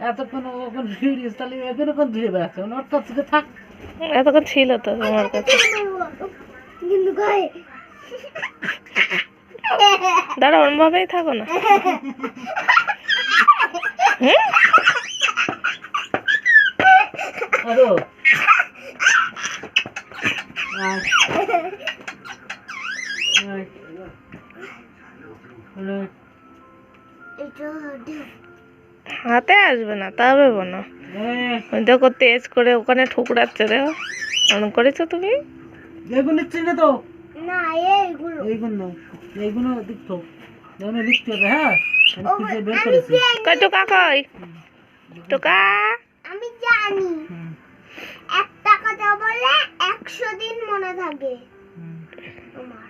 এতক্ষণ ওখান ফিরিস তাহলে এখানে কোন ধরে বেড়াচ্ছে ওর কাছে থাক। এতক্ষণ ছিল তো তোমার কাছে। দাঁড়া ওরম ভাবেই থাকো না। আরো হাতে আসবে না তা ভেবো না। দেখো তেজ করে ওখানে ঠুকরাচ্ছে দেখো। অন করেছো তুমি? এগুলো চিনে তো না এইগুলো এইগুলো দেখতো যেমন লিখতে হবে। হ্যাঁ আমি খুঁজে বের করেছি। কই টোকা কই টোকা? আমি জানি 1 টাকা দাও বলে 100 দিন মনে থাকে আমার।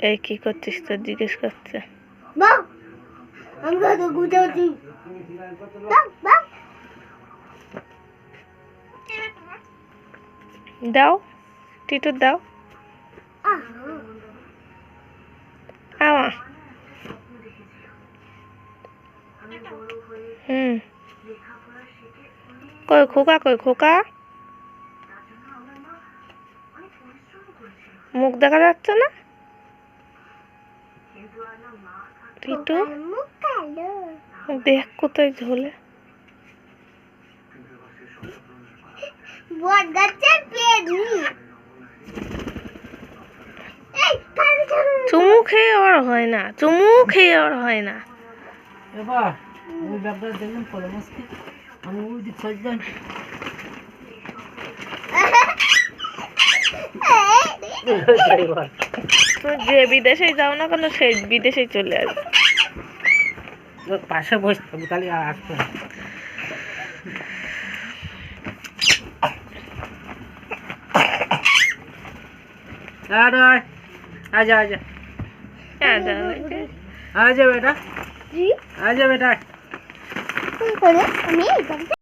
এই কি করছিস তো জিজ্ঞেস করছে। বাহ আমি কত গুটাচ্ছি। বাহ বাহ দাও টিটু দাও। আওয়া কই খোকা কই খোকা? মুখ দেখা যাচ্ছে না টিটু? মুখ কালো। দেখ কোথায় ঝোলে। বট গাছের পেড়ি। এই কালো কালো। চুমু খেয়ে আর হয় না, চুমু খেয়ে আর হয় না। এবার ওই ব্যাগটা দেখলেন কলম আজকে আমি ওই দিক সাইড যাই। তো যে বিদেশে যাও না কেন সেই বিদেশে চলে আসবে। পাশে বসে থাকবো তাহলে আর আসবে না। आजा आजा आजा बेटा জি आजा बेटा কি করে আমি